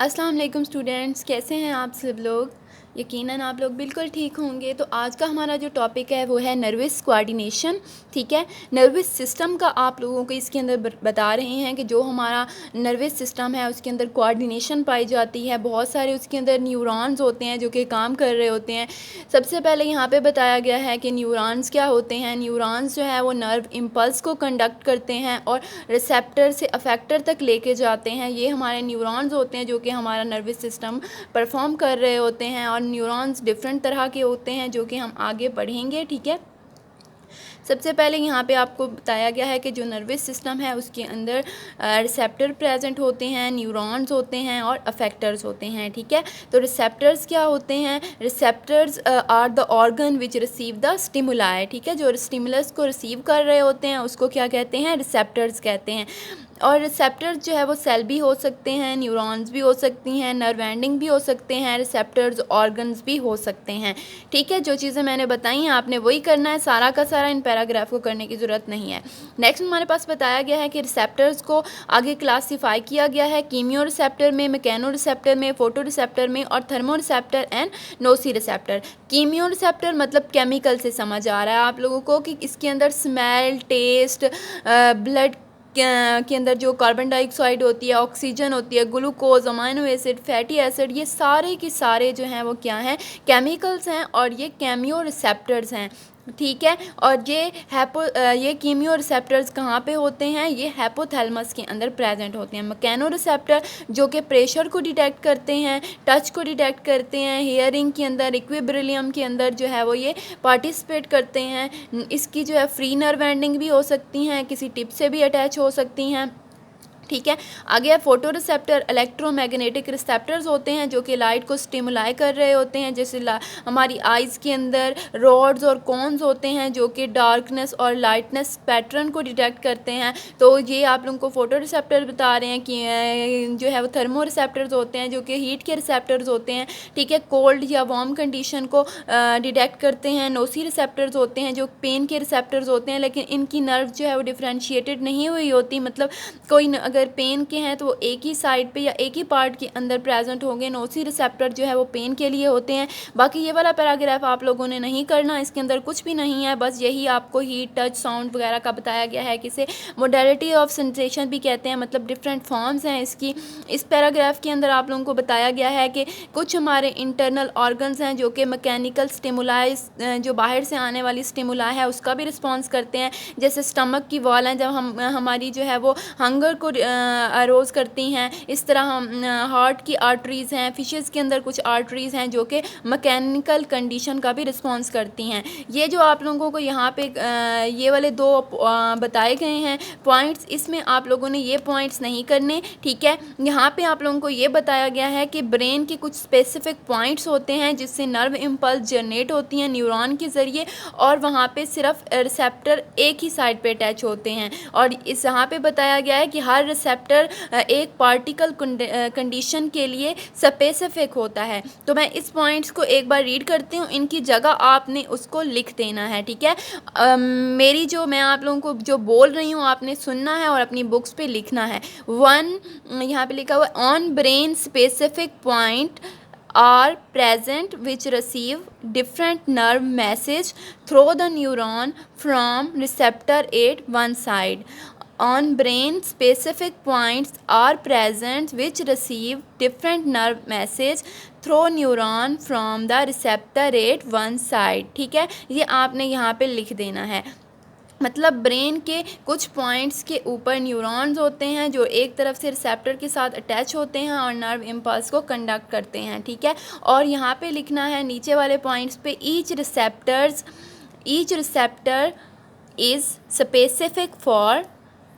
अस्सलाम वालेकुम स्टूडेंट्स, कैसे हैं आप सब लोग। यकीनन आप लोग बिल्कुल ठीक होंगे। तो आज का हमारा जो टॉपिक है वो है नर्वस कोऑर्डिनेशन। ठीक है, नर्वस सिस्टम का आप लोगों को इसके अंदर बता रहे हैं कि जो हमारा नर्वस सिस्टम है उसके अंदर कोऑर्डिनेशन पाई जाती है। बहुत सारे उसके अंदर न्यूरॉन्स होते हैं जो कि काम कर रहे होते हैं। सबसे पहले यहाँ पे बताया गया है कि न्यूरॉन्स क्या होते हैं। न्यूरॉन्स जो है वो नर्व इम्पल्स को कंडक्ट करते हैं और रिसेप्टर से अफेक्टर तक लेके जाते हैं। ये हमारे न्यूरॉन्स होते हैं जो कि हमारा नर्वस सिस्टम परफॉर्म कर रहे होते हैं। और न्यूरॉन्स डिफरेंट तरह के होते हैं जो कि हम आगे पढ़ेंगे। ठीक है, सबसे पहले यहाँ पे आपको बताया गया है कि जो नर्वस सिस्टम है उसके अंदर रिसेप्टर प्रेजेंट होते हैं, न्यूरॉन्स होते हैं और अफेक्टर्स होते हैं। ठीक है, तो रिसेप्टर्स क्या होते हैं। Receptors are the organ which receive the stimuli. ठीक है, जो स्टिमुलस को रिसीव कर रहे होते हैं उसको क्या कहते हैं, रिसेप्टर्स कहते हैं। और रिसेप्टर्स जो है वो सेल भी हो सकते हैं, न्यूरॉन्स भी हो सकती हैं, नर्व एंडिंग भी हो सकते हैं, रिसेप्टर्स ऑर्गन्स भी हो सकते हैं। ठीक है, जो चीज़ें मैंने बताई हैं आपने वही करना है, सारा का सारा इन पैराग्राफ को करने की ज़रूरत नहीं है। नेक्स्ट हमारे पास बताया गया है कि रिसेप्टर्स को आगे क्लासीफाई किया गया है कीमियो रिसेप्टर में, मैकेनो रिसेप्टर में, फोटो रिसेप्टर में और thermoreceptor and nociceptor. Chemoreceptor मतलब केमिकल से समझ आ रहा है आप लोगों को कि इसके अंदर स्मेल, टेस्ट, ब्लड के अंदर जो कार्बन डाइऑक्साइड होती है, ऑक्सीजन होती है, glucose, amino acid, fatty acid, ये सारे के सारे जो हैं वो क्या हैं, केमिकल्स हैं और ये केमियो रिसेप्टर्स हैं। ठीक है, और ये कीमियो रिसेप्टर्स कहाँ पे होते हैं, ये हैपोथैलेमस के अंदर प्रेजेंट होते हैं। मैकेनो रिसेप्टर जो कि प्रेशर को डिटेक्ट करते हैं, टच को डिटेक्ट करते हैं, हियरिंग के अंदर, इक्विब्रिलियम के अंदर जो है वो ये पार्टिसिपेट करते हैं। इसकी जो है फ्री नर्व एंडिंग भी हो सकती हैं, किसी टिप से भी अटैच हो सकती हैं। ठीक है, आगे फोटो रिसेप्टर इलेक्ट्रोमैग्नेटिक रिसेप्टर्स होते हैं जो कि लाइट को स्टिमुलाई कर रहे होते हैं। जैसे हमारी आइज़ के अंदर रॉड्स और कॉन्स होते हैं जो कि डार्कनेस और लाइटनेस पैटर्न को डिटेक्ट करते हैं। तो ये आप लोगों को फोटो रिसेप्टर बता रहे हैं कि जो है वो थर्मो रिसेप्टर्स होते हैं जो कि हीट के रिसेप्टर्स होते हैं। ठीक है, कोल्ड या वार्म कंडीशन को डिटेक्ट करते हैं। नोसी रिसेप्टर्स होते हैं जो पेन के रिसेप्टर्स होते हैं, लेकिन इनकी नर्व जो है वो डिफ्रेंशिएटेड नहीं हुई होती। मतलब कोई अगर पेन के हैं तो वो एक ही साइड पे या एक ही पार्ट के अंदर प्रेजेंट होंगे। नोसी रिसेप्टर जो है वो पेन के लिए होते हैं। बाकी ये वाला पैराग्राफ आप लोगों ने नहीं करना, इसके अंदर कुछ भी नहीं है, बस यही आपको हीट, टच, साउंड वगैरह का बताया गया है। किसे मोडेलिटी ऑफ सेंसेशन भी कहते हैं, मतलब डिफरेंट फॉर्म्स हैं इसकी। इस पैराग्राफ के अंदर आप लोगों को बताया गया है कि कुछ हमारे इंटरनल ऑर्गन्स हैं जो कि मैकेनिकल स्टिमुलाई, जो बाहर से आने वाली स्टिमुलाई है उसका भी रिस्पॉन्स करते हैं। जैसे स्टमक की वॉल हैं, जब हमारी जो है वो हंगर को अरोज करती हैं, इस तरह हम हार्ट की आर्टरीज़ हैं, फिशेस के अंदर कुछ आर्टरीज़ हैं जो कि मैकेनिकल कंडीशन का भी रिस्पॉन्स करती हैं। ये जो आप लोगों को यहाँ पे ये वाले दो बताए गए हैं पॉइंट्स, इसमें आप लोगों ने ये पॉइंट्स नहीं करने। ठीक है, यहाँ पे आप लोगों को ये बताया गया है कि ब्रेन के कुछ स्पेसिफिक पॉइंट्स होते हैं जिससे नर्व इम्पल्स जनरेट होती हैं न्यूरॉन के ज़रिए, और वहाँ पे सिर्फ रिसेप्टर एक ही साइड पे अटैच होते हैं। और इस यहाँ पे बताया गया है कि हर रिसेप्टर एक पार्टिकल कंडीशन के लिए स्पेसिफिक होता है। तो मैं इस पॉइंट्स को एक बार रीड करती हूँ, इनकी जगह आपने उसको लिख देना है। ठीक है, मेरी जो मैं आप लोगों को जो बोल रही हूँ आपने सुनना है और अपनी बुक्स पे लिखना है। यहाँ पे लिखा हुआ है on brain specific point are present which receive different nerve message through the neuron from receptor at one side. On brain specific points are present which receive different nerve message through neuron from the receptor at one side. ठीक है, ये आपने यहाँ पे लिख देना है। मतलब ब्रेन के कुछ पॉइंट्स के ऊपर न्यूरॉन्स होते हैं जो एक तरफ से रिसेप्टर के साथ अटैच होते हैं और नर्व इम्पल्स को कंडक्ट करते हैं। ठीक है, और यहाँ पे लिखना है नीचे वाले पॉइंट्स पे each receptor is specific for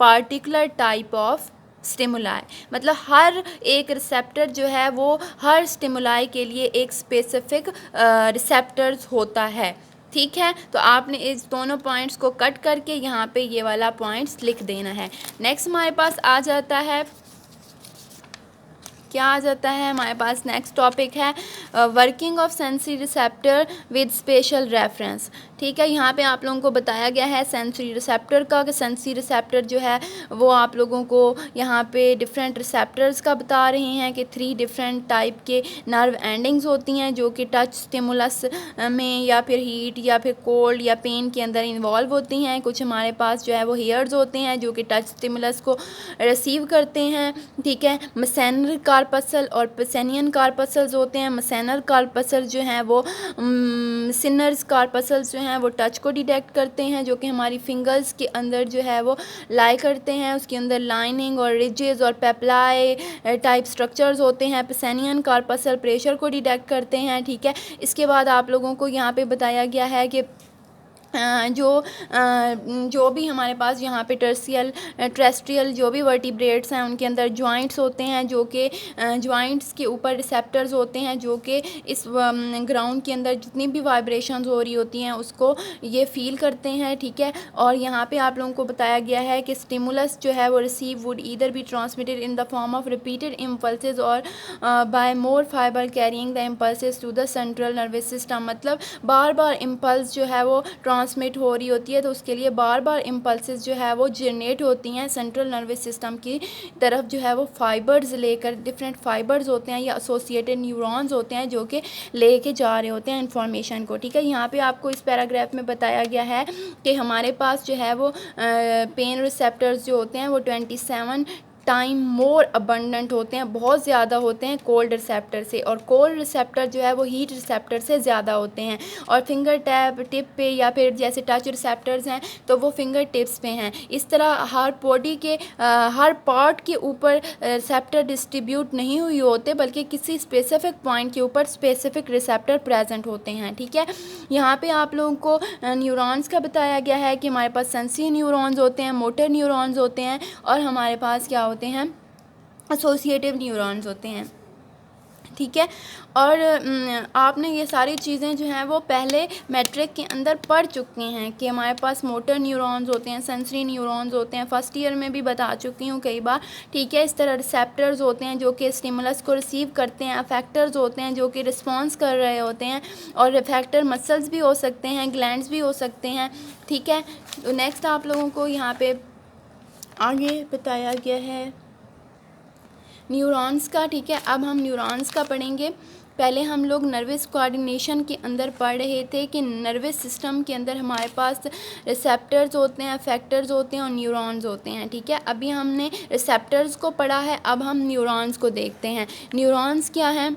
particular type of stimuli. मतलब हर एक रिसेप्टर जो है वो हर स्टिमुलाई के लिए एक स्पेसिफिक रिसेप्टर्स होता है। ठीक है, तो आपने इस दोनों पॉइंट्स को कट करके यहाँ पे ये वाला पॉइंट्स लिख देना है। नेक्स्ट हमारे पास आ जाता है क्या आ जाता है हमारे पास? नेक्स्ट टॉपिक है working of sensory receptor with special reference. ठीक है, यहाँ पे आप लोगों को बताया गया है सेंसरी रिसेप्टर का, कि सेंसरी रिसेप्टर जो है वो आप लोगों को यहाँ पे डिफरेंट रिसेप्टर्स का बता रहे हैं कि 3 डिफरेंट टाइप के नर्व एंडिंग्स होती हैं जो कि टच स्टिमुलस में या फिर हीट या फिर कोल्ड या पेन के अंदर इन्वॉल्व होती हैं। कुछ हमारे पास जो है वो हेयर्स होते हैं जो कि टच स्टिमुलस को रिसीव करते हैं। ठीक है, मसेनर कार्पसल और पेसेनियन कार्पसल्स होते हैं। मसेनर कार्पसल जो हैं वो सिनर्स कार्पसल्स जो हैं वो टच को डिटेक्ट करते हैं, जो कि हमारी फिंगर्स के अंदर जो है वो लाई करते हैं। उसके अंदर लाइनिंग और रिजेस और पेप्लाई टाइप स्ट्रक्चर्स होते हैं। पेसेनियन कार्पसल प्रेशर को डिटेक्ट करते हैं। ठीक है, इसके बाद आप लोगों को यहाँ पे बताया गया है कि जो भी हमारे पास यहाँ पे टेरेस्ट्रियल जो भी वर्टिब्रेट्स हैं उनके अंदर जॉइंट्स होते हैं, जो कि जॉइंट्स के ऊपर रिसेप्टर्स होते हैं जो कि इस ग्राउंड के अंदर जितनी भी वाइब्रेशंस हो रही होती हैं उसको ये फील करते हैं। ठीक है, और यहाँ पे आप लोगों को बताया गया है कि स्टिमुलस जो है वो receive would either be transmitted in the form of repeated impulses और by more fibre carrying the impulses to the central nervous system. मतलब बार बार इम्पल्स जो है वो ट्रांसमिट हो रही होती है, तो उसके लिए बार बार इम्पल्सेस जो है वो जनरेट होती हैं सेंट्रल नर्वस सिस्टम की तरफ। जो है वो फाइबर्स लेकर, डिफरेंट फाइबर्स होते हैं या एसोसिएटेड न्यूरॉन्स होते हैं जो कि लेके जा रहे होते हैं इंफॉर्मेशन को। ठीक है, यहाँ पे आपको इस पैराग्राफ में बताया गया है कि हमारे पास जो है वो पेन रिसेप्टर्स जो होते हैं वो 27 टाइम मोर अबंडेंट होते हैं, बहुत ज़्यादा होते हैं कोल्ड रिसेप्टर से, और कोल्ड रिसेप्टर जो है वो हीट रिसेप्टर से ज़्यादा होते हैं। और फिंगर टिप पे या फिर जैसे टच रिसेप्टर्स हैं तो वो फिंगर टिप्स पे हैं। इस तरह हर बॉडी के हर पार्ट के ऊपर रिसेप्टर डिस्ट्रीब्यूट नहीं हुए होते, बल्कि किसी स्पेसिफिक पॉइंट के ऊपर स्पेसिफिक रिसेप्टर प्रेजेंट होते हैं। ठीक है, यहाँ पे आप लोगों को न्यूरॉन्स का बताया गया है कि हमारे पास सेंसरी न्यूरॉन्स होते हैं, मोटर न्यूरॉन्स होते हैं, और हमारे पास क्या होते हैं, एसोसिएटिव न्यूरॉन्स होते हैं। ठीक है, और आपने ये सारी चीज़ें जो हैं वो पहले मैट्रिक के अंदर पढ़ चुके हैं कि हमारे पास मोटर न्यूरॉन्स होते हैं, सेंसरी न्यूरॉन्स होते हैं, फर्स्ट ईयर में भी बता चुकी हूँ कई बार। ठीक है, इस तरह रिसेप्टर्स होते हैं जो कि स्टिमुलस को रिसीव करते हैं, अफेक्टर्स होते हैं जो कि रिस्पॉन्स कर रहे होते हैं, और अफेक्टर मसल्स भी हो सकते हैं, ग्लैंड्स भी हो सकते हैं। ठीक है, तो नेक्स्ट आप लोगों को यहाँ पे आगे बताया गया है न्यूरॉन्स का। ठीक है, अब हम न्यूरॉन्स का पढ़ेंगे। पहले हम लोग नर्वस कोऑर्डिनेशन के अंदर पढ़ रहे थे कि नर्वस सिस्टम के अंदर हमारे पास रिसेप्टर्स होते हैं, अफेक्टर्स होते हैं और न्यूरॉन्स होते हैं। ठीक है, अभी हमने रिसेप्टर्स को पढ़ा है, अब हम न्यूरॉन्स को देखते हैं। न्यूरॉन्स क्या हैं?